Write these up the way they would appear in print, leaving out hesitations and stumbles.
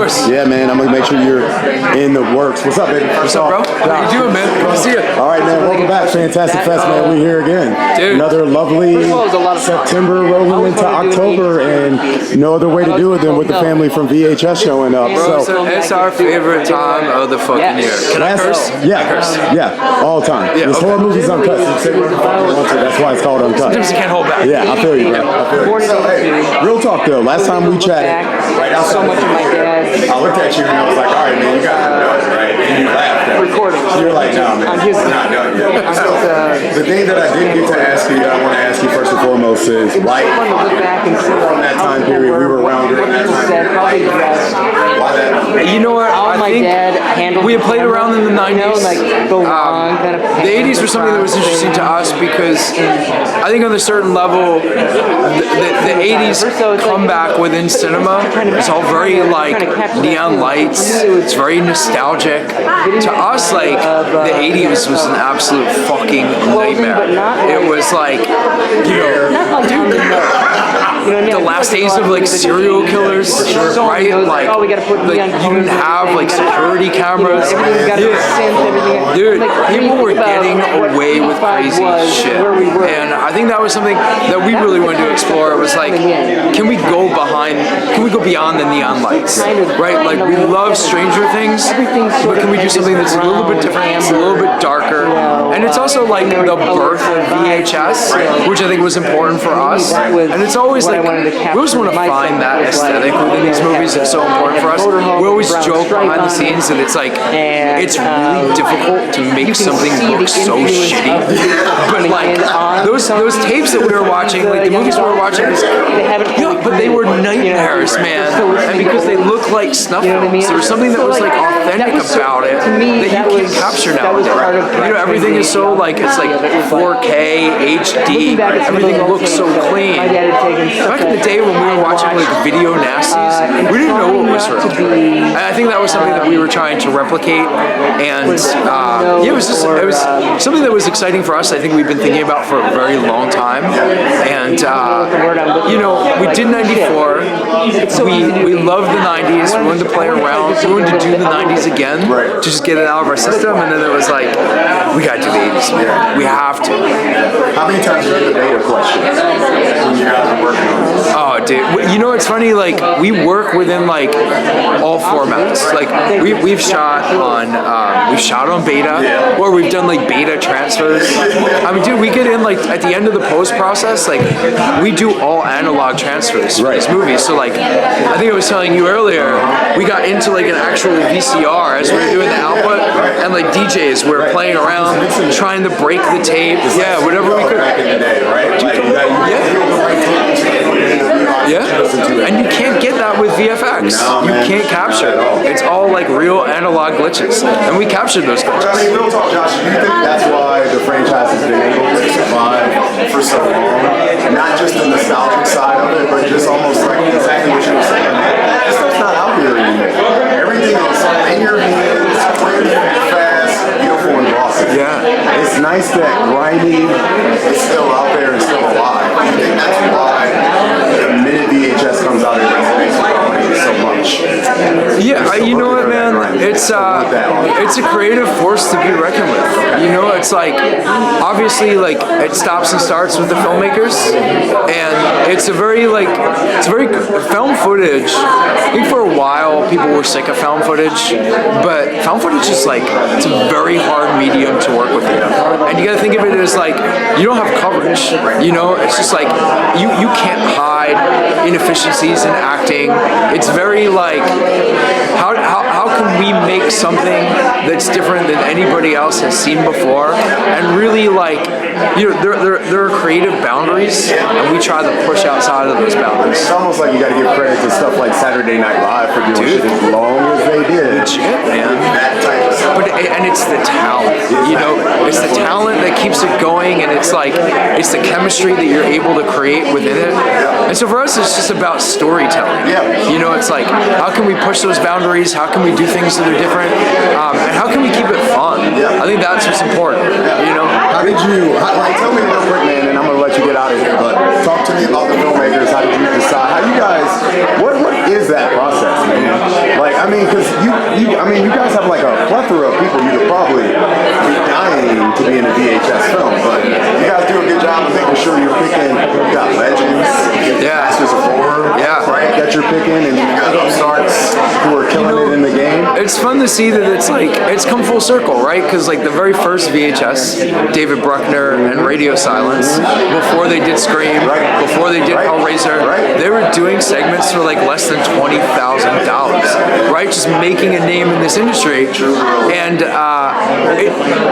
course. Yeah, man. I'm gonna make sure you're in the works. What's up, baby? What's up, bro? How you doing, man? Good to see you. All right, man. Welcome back. Fantastic Fest, man. We're here again. Dude. Another lovely September rolling into October, and no other way to do it than with the family from VHS showing up. Bro, so it's our favorite time of the fucking year. Can I curse? Yeah, all the time. Yeah, This whole movie's uncut. So you say whatever the fuck you want to. That's why it's called uncut. Sometimes you can't hold back. Yeah, I feel you, bro. I feel you. So, hey, real talk though. Last time we chatted, right outside so much of my dad. I looked at you and I was like, all right, man, you got it done, right? And you laughed at me. Recording. You're like, no, man, I'm just we're not done yet. So, the thing that I didn't get to ask you, that I want to ask you first and foremost is, like, fun to look back and see from that time period, we were around during that time. said, how they dressed. Why that? You know what? How my dad handled we had played camera, around in the 90s. You know, like the long kind of The 80s were something that was interesting to us because I think on a certain level, the 80s comeback within cinema is all very like neon lights. It's very nostalgic. To us, like the 80s was an absolute fucking nightmare. It was like, you know, dude, the last days of like serial killers, right? Like you didn't have like security cameras. Dude, people were getting away with crazy shit, and I think that was something that we really wanted to explore. It was like, can we go beyond the neon lights, right? Like we love Stranger Things, but can we do something that's a little bit different, it's a little bit darker, and it's also like the birth of VHS, which I think was important for us, and it's always like, we always want to find that aesthetic within these movies. It's so important for us. We always joke behind the scenes that it's like, it's really difficult to make something look so shitty. But like, those tapes that we were watching, like the movies we were watching, but they were nightmares, man. And because they look like snuff films, there was something that was like authentic about it that you can't capture nowadays. You know, everything is so like, it's like 4K, HD, everything looks so clean. Back in the day when we were watching like video nasties, we didn't know what was real. And I think that was something that we were trying to replicate. And it was something that was exciting for us. I think we've been thinking about for a very long time. And you know, we did 94. We loved the 90s. We wanted to play around. We wanted to do the 90s again to just get it out of our system. And then it was like, we got to do the 80s. We have to. How many times did you debate a question when you guys are working on this? Oh, dude. You know, it's funny, like, we work within, like, all formats. Like, we've shot on beta, or we've done, like, beta transfers. I mean, dude, we get in, like, at the end of the post-process, like, we do all analog transfers for these movies. So, like, I think I was telling you earlier, we got into, like, an actual VCR as we were doing the output, and, like, DJs were playing around, trying to break the tape. Yeah, whatever we could. Back in the day, right? And you can't get that with VFX. You can't capture it. It's all like real analog glitches, and we captured those glitches. I mean, real talk, Josh, do you think that's why the franchise has been able to survive for so long? Not just the nostalgic side of it, but just almost like exactly what you were saying. This stuff's not out here anymore. Everything is in your hands, quick, fast, beautiful, and glossy. Yeah. It's nice that grimy is still out there and still alive. I think that's why the minute VHS comes out, it resonates with the audience so much. Yeah, you know what, man? It's a creative force to be reckoned with. You know, it's like, obviously, like, it stops and starts with the filmmakers, and it's very film footage. I think for a while people were sick of found footage, but found footage is like, it's a very hard medium to work with, and you gotta think of it as like, you don't have coverage, you know, it's just like, you can't hide inefficiencies in acting. It's very like, how can we make something that's different than anybody else has seen before, and really like, you know, there are creative boundaries, and we try to push outside of those boundaries. It's almost like you got to give credit to stuff like Saturday Night Live for doing shit as long as they did. Legit, man. That type of stuff. And it's the talent, you know, it's the talent that keeps it going, and it's like, it's the chemistry that you're able to create within it. And so for us, it's just about storytelling. You know, it's like, how can we push those boundaries? How can we do things that are different? And how can we keep it fun? I think that's what's important, you know? How did you, tell me real quick, man, and I'm going to let you get out of here, but talk to me about the filmmakers. How did you decide? How you guys, what is that process, man? Like, mean, because you guys have like a plethora of people you could probably be dying to be in a VHS film, but you guys do a good job of making sure you're picking. You got legends, masters of horror, right? That you're picking, and you got upstarts who are killing it in the game. It's fun to see that it's come full circle, right? Because like the very first VHS, David Bruckner and Radio Silence, before they did Scream, before they did Hellraiser, they were doing segments for like less than $20,000, right? Just making a name in this industry, and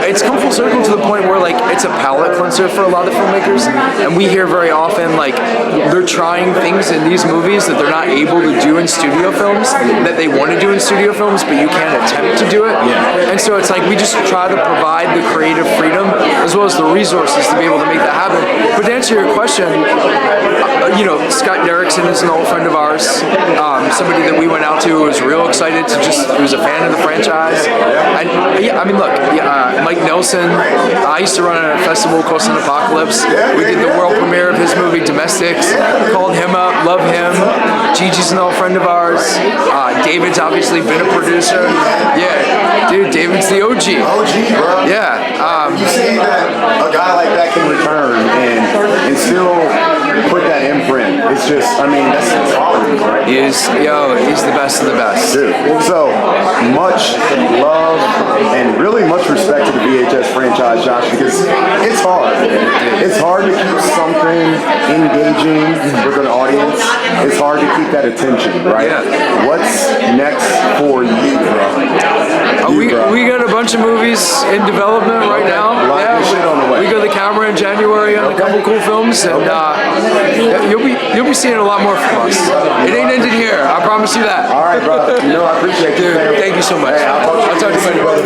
it's come full circle to the point where like it's a palate cleanser for a lot of filmmakers, and we hear very often like they're trying things in these movies that they're not able to do in studio films that they want to do in studio films, but you can't attempt to do it. And so it's like we just try to provide the creative freedom as well as the resources to be able to make that happen. But to answer your question, Scott Derrickson is an old friend of ours, somebody that we went out to who was real excited to who was a fan of the franchise. And Mike Nelson, I used to run a festival called Sin Apocalypse. We did the world premiere of his movie Domestics, called him up, love him. Gigi's an old friend of ours. David's obviously been a producer. Yeah, dude, David's the OG. OG, bro. Yeah. You see that a guy like that can return and still put that imprint. It's just, that's quality, right? He's the best of the best. Dude. So, much love and really much respect to the VHS franchise, Josh, because it's hard. It's hard to keep something engaging with an audience. It's hard to keep that attention, right? Yeah. What's next for you, bro? We got a bunch of movies in development right now. Shit on the way. We go to the camera in January on a couple cool films, and you'll be seeing a lot more from us. It ain't ended here. I promise you that. All right, bro. I appreciate you. Dude, thank you so much. Hey, I'll talk to you later.